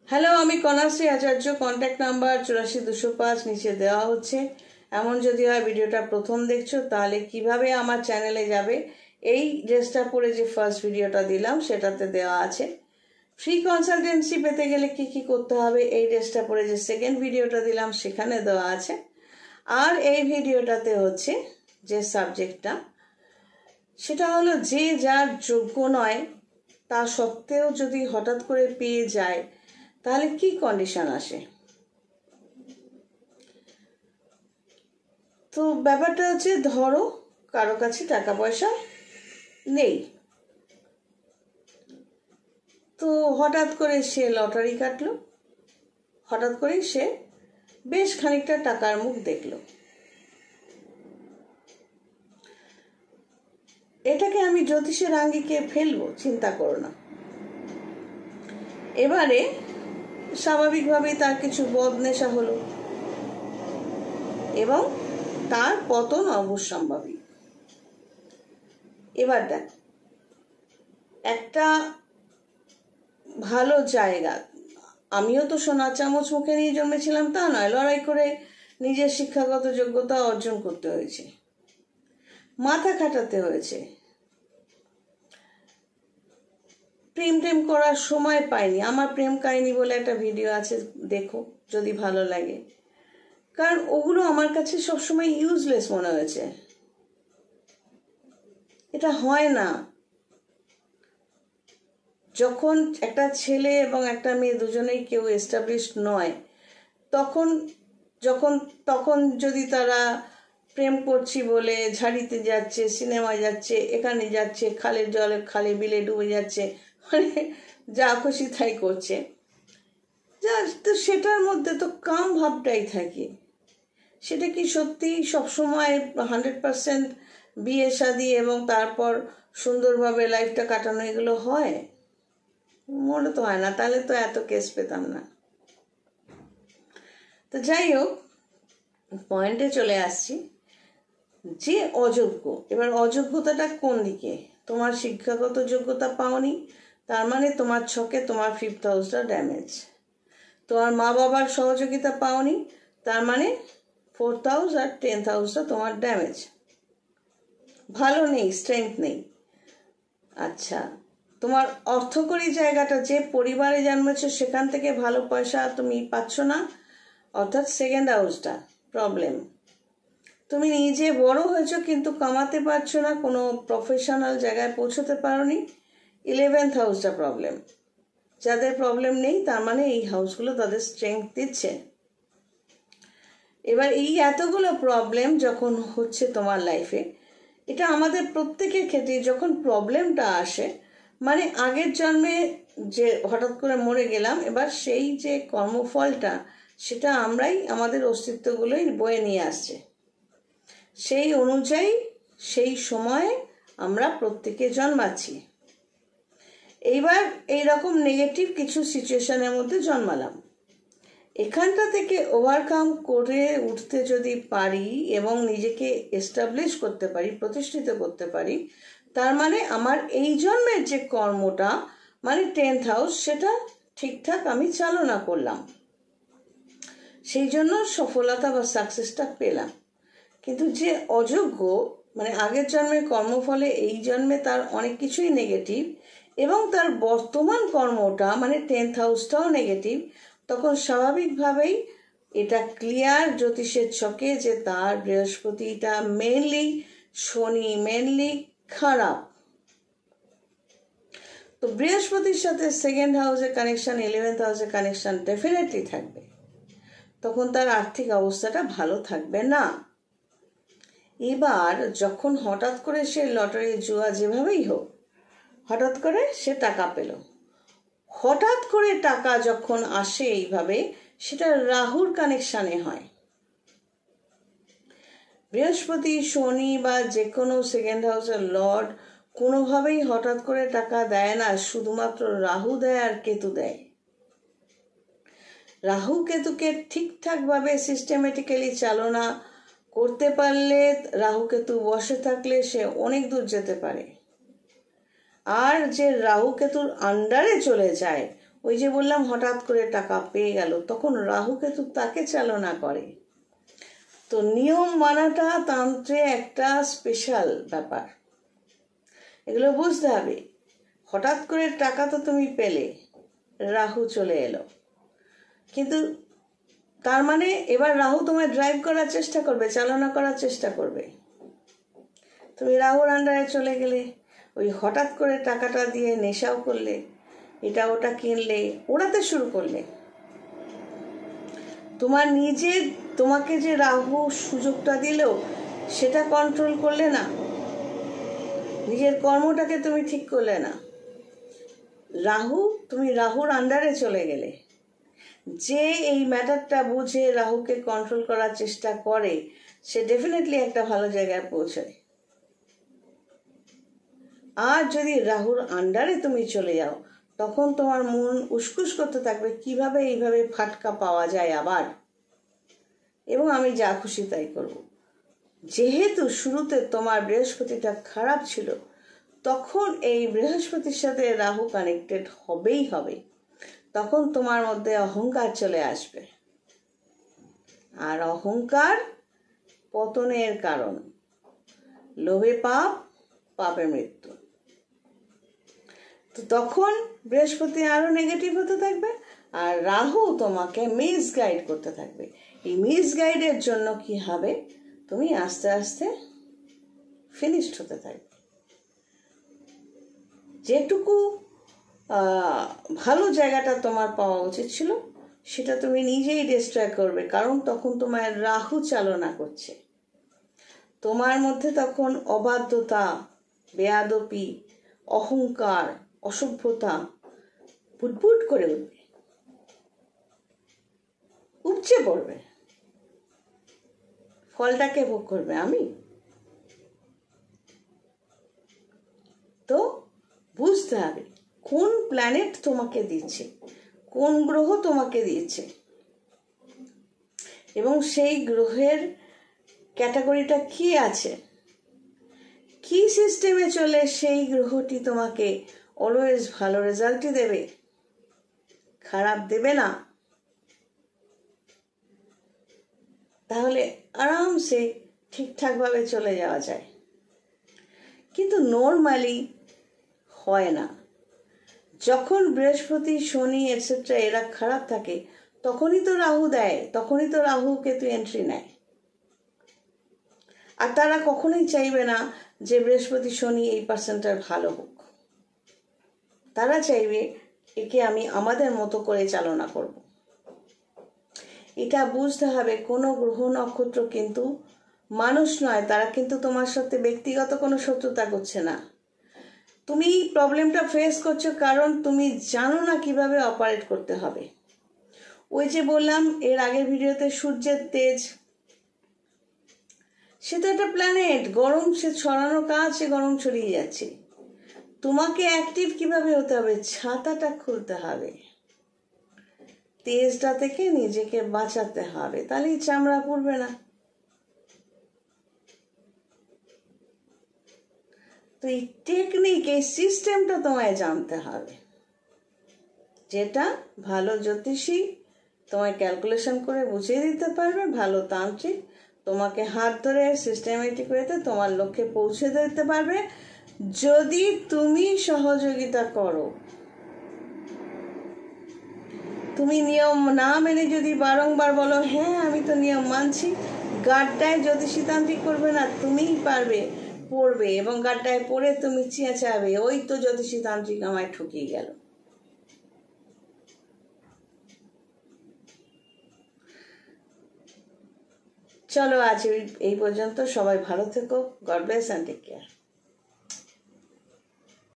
Hello, আমি কন্যাশ্রী আচার্য। Contact number 84 205 নিচে দেওয়া হচ্ছে। এমন যদি হয় ভিডিওটা প্রথম দেখছো তাহলে কিভাবে আমার চ্যানেলে যাবে এই ড্রেসটা পরে যে ফার্স্ট ভিডিওটা দিলাম সেটাতে দেওয়া আছে। ফ্রি কনসালটেন্সি পেতে গেলে কি কি করতে হবে এই ড্রেসটা পরে যে সেকেন্ড ভিডিওটা দিলাম সেখানে দেওয়া আছে। আর এই ভিডিওটাতে হচ্ছে যে সাবজেক্টটা সেটা হলো যে যার যোগ্য নয় তা সত্ত্বেও যদি হঠাৎ করে পেয়ে যায় তাহলে কি কন্ডিশন আসে। তো ব্যাপারটা হচ্ছে, ধরো কারো কাছে টাকা পয়সা নেই, তো হঠাৎ করে সে লটারি কাটলো, হঠাৎ করে সে বেশ খানিকটা টাকার মুখ দেখলো। এটাকে আমি জ্যোতিষের আঙ্গিকে ফেলবো, চিন্তা করো না। এবারে স্বাভাবিকভাবেই তার কিছু বদনেশা হলো এবং তার পতন অবশ্যম্ভাবী। এবার দেখ, একটা ভালো জায়গা, আমিও তো সোনার চামচ মুখে নিয়ে জন্মেছিলাম তা নয়, লড়াই করে নিজের শিক্ষাগত যোগ্যতা অর্জন করতে হয়েছে, মাথা খাটাতে হয়েছে। প্রেম করার সময় পাইনি। আমার প্রেম কাহিনী বলে একটা ভিডিও আছে, দেখো যদি ভালো লাগে, কারণ ওগুলো আমার কাছে সবসময় ইউজলেস মনে হয়েছে। এটা হয় না। যখন একটা ছেলে এবং একটা মেয়ে দুজনেই কেউ এস্টাবলিশড নয়, তখন যদি তারা প্রেম করছি বলে ঝাড়িতে যাচ্ছে, সিনেমায় যাচ্ছে, এখানে যাচ্ছে, খালের জলে খালে বিলে ডুবে যাচ্ছে, মানে যা খুশি তাই করছে, তো সেটার মধ্যে তো কাম ভাবটাই থাকে। সেটা কি সত্যি সবসময় 100% বিয়ে শাদী এবং তারপর সুন্দরভাবে লাইফটা কাটানো এগুলো হয়? মনে তো হয় না, তাহলে তো এত কেস পেতাম না। তো যাই হোক, পয়েন্টে চলে আসছি। যে অযোগ্য, এবার অযোগ্যতাটা কোন দিকে? তোমার শিক্ষাগত যোগ্যতা পাওনি, তার মানে তোমার ছকে তোমার 5th হাউসটা ড্যামেজ। তোমার মা বাবার সহযোগিতা পাওনি, তার মানে 4th হাউস আর 10th হাউসটা তোমার ড্যামেজ, ভালো নেই, স্ট্রেংথ নেই। আচ্ছা, তোমার অর্থকরী জায়গাটা, যে পরিবারে জন্মেছো সেখান থেকে ভালো পয়সা তুমি পাচ্ছ না, অর্থাৎ 2nd হাউসটা প্রবলেম। তুমি নিজে বড় হয়েছো কিন্তু কামাতে পারছো না, কোনো প্রফেশনাল জায়গায় পৌঁছতে পারোনি, 11th হাউসটা প্রবলেম। যাদের প্রবলেম নেই তার মানে এই হাউসগুলো তাদের স্ট্রেংথ দিচ্ছে। এবার এই এতগুলো প্রবলেম যখন হচ্ছে তোমার লাইফে, এটা আমাদের প্রত্যেকের ক্ষেত্রে যখন প্রবলেমটা আসে, মানে আগের জন্মে যে হঠাৎ করে মরে গেলাম, এবার সেই যে কর্মফলটা সেটা আমরাই, আমাদের অস্তিত্বগুলোই বয়ে নিয়ে আসছে। সেই অনুযায়ী সেই সময়ে আমরা প্রত্যেকে জন্মাচ্ছি। এইবার এইরকম নেগেটিভ কিছু সিচুয়েশনের মধ্যে জন্মালাম, এখানটা থেকে ওভারকাম করে উঠতে যদি পারি এবং নিজেকে এস্টাবলিশ করতে পারি, প্রতিষ্ঠিত করতে পারি, তার মানে আমার এই জন্মের যে কর্মটা মানে 10th হাউস, সেটা ঠিকঠাক আমি চালনা করলাম, সেই জন্য সফলতা বা সাকসেসটা পেলাম। কিন্তু যে অযোগ্য, মানে আগের জন্মের কর্মফলে এই জন্মে তার অনেক কিছুই নেগেটিভ এবং তার বর্তমান কর্মটা মানে 10th হাউসটাও নেগেটিভ, তখন স্বাভাবিকভাবেই এটা ক্লিয়ার জ্যোতিষের ছকে যে তার বৃহস্পতিটা মেনলি, শনি মেনলি খারাপ। তো বৃহস্পতির সাথে 2nd হাউসের কানেকশন, 11th হাউসের কানেকশন ডেফিনেটলি থাকবে, তখন তার আর্থিক অবস্থাটা ভালো থাকবে না। এবার যখন হঠাৎ করে সে লটারি জুয়া যেভাবেই হোক হঠাৎ করে সে টাকা পেল, হঠাৎ করে টাকা যখন আসে এইভাবে, সেটা রাহুর কানেকশানে হয়। বৃহস্পতি, শনি বা যে কোনো 2nd হাউসের লর্ড কোনোভাবেই হঠাৎ করে টাকা দেয় না, শুধুমাত্র রাহু দেয় আর কেতু দেয়। রাহু কেতুকে ঠিকঠাকভাবে সিস্টেমেটিক্যালি চালনা করতে পারলে, রাহু কেতু বসে থাকলে সে অনেক দূর যেতে পারে। আর যে রাহু কেতুর আন্ডারে চলে যায়, ওই যে বললাম হঠাৎ করে টাকা পেয়ে গেল, তখন রাহু কেতু তাকে চালনা করে। তো নিয়ম মানাটা তন্ত্রে একটা স্পেশাল ব্যাপার, এগুলো বুঝতে হবে। হঠাৎ করে টাকা তো তুমি পেলে, রাহু চলে এলো, কিন্তু তার মানে এবার রাহু তোমায় ড্রাইভ করার চেষ্টা করবে, চালনা করার চেষ্টা করবে। তুমি রাহুর আন্ডারে চলে গেলে, ওই হঠাৎ করে টাকাটা দিয়ে নেশাও করলে, এটা ওটা কিনলে, ওড়াতে শুরু করলে। তোমার নিজের, তোমাকে যে রাহু সুযোগটা দিল সেটা কন্ট্রোল করলে না, নিজের কর্মটাকে তুমি ঠিক করলে না। তুমি রাহুর আন্ডারে চলে গেলে। যে এই ম্যাটারটা বুঝে রাহুকে কন্ট্রোল করার চেষ্টা করে, সে ডেফিনেটলি একটা ভালো জায়গায় পৌঁছায়। আর যদি রাহুর আন্ডারে তুমি চলে যাও, তখন তোমার মন উসকুস করতে থাকবে কিভাবে এইভাবে ফাটকা পাওয়া যায় আবার, এবং আমি যা খুশি তাই করব। যেহেতু শুরুতে তোমার বৃহস্পতিটা খারাপ ছিল, তখন এই বৃহস্পতির সাথে রাহু কানেক্টেড হবেই হবে। তখন তোমার মধ্যে অহংকার চলে আসবে, আর অহংকার পতনের কারণ। লোভে পাপ, পাপে মৃত্যু। তো তখন বৃহস্পতি আরো নেগেটিভ হতে থাকবে, আর রাহু তোমাকে মিসগাইড করতে থাকবে। এই মিসগাইডের জন্য কি হবে, তুমি আস্তে আস্তে ফিনিশড হতে থাকবে। যেটুকু ভালো জায়গাটা তোমার পাওয়া উচিত ছিল, সেটা তুমি নিজেই ডিস্ট্রয় করবে, কারণ তখন তোমার রাহু চালনা করছে। তোমার মধ্যে তখন অবাধ্যতা, বেয়াদপি, অহংকার, অসভ্যতা বুটবুট করে উঠবে, উপচে পড়বে। ফলটাকে ভোগ করবে আমি। তো বুঝতে হবে কোন প্ল্যানেট তোমাকে দিচ্ছে, কোন গ্রহ তোমাকে দিচ্ছে, এবং সেই গ্রহের ক্যাটাগরিটা কি আছে, কি সিস্টেমে চলে সেই গ্রহটি তোমাকে অলওয়েজ ভালো রেজাল্টই দেবে, খারাপ দেবে না। তাহলে আরামসে ঠিকঠাকভাবে চলে যাওয়া যায়। কিন্তু নর্মালি হয় না। যখন বৃহস্পতি, শনি এটসেট্রা এরা খারাপ থাকে, তখনই তো রাহু দেয়, তখনই তো রাহু কেতু এন্ট্রি নেয়। আর তারা কখনোই চাইবে না যে বৃহস্পতি শনি এই পার্সনটার ভালো হোক। তারা চাইবে একে আমি আমাদের মতো করে চালনা করব। এটা বুঝতে হবে, কোনো গ্রহ নক্ষত্র কিন্তু মানুষ নয়, তারা কিন্তু তোমার সাথে ব্যক্তিগত কোনো শত্রুতা করছে না। তুমি প্রবলেমটা ফেস করছো কারণ তুমি জানো না কিভাবে অপারেট করতে হবে। ওই যে বললাম এর আগের ভিডিওতে, সূর্যের তেজ, সে তো একটা প্ল্যানেট, গরম সে ছড়ানোর কাজ, সে গরম ছড়িয়ে যাচ্ছে। তোমাকে অ্যাক্টিভ কিভাবে হতে হবে, ছাতাটা খুলতে হবে, তেজটা থেকে নিজেকে বাঁচাতে হবে, তাহলেই চামড়া পুড়বে না। তো এই টেকনিক, এই সিস্টেমটা তোমায় জানতে হবে, যেটা ভালো জ্যোতিষী তোমায় ক্যালকুলেশন করে বুঝিয়ে দিতে পারবে, ভালো তান্ত্রিক তোমাকে হাত ধরে সিস্টেমেটিক ওয়েতে তোমার লক্ষ্যে পৌঁছে দিতে পারবে, যদি তুমি সহযোগিতা করো। তুমি নিয়ম না মেনে যদি বারংবার বলো হ্যাঁ আমি তো নিয়ম মানছি, গাড্ডায় জ্যোতিষী তান্ত্রিক করবে না, তুমিই পারবে, পড়বে, এবং গাড্ডায় পড়ে তুমি চেঁচাবে ওই তো জ্যোতিষী তান্ত্রিক আমায় ঠকিয়ে গেল। চলো আজ এই পর্যন্ত। সবাই ভালো থেকো। God bless and take care.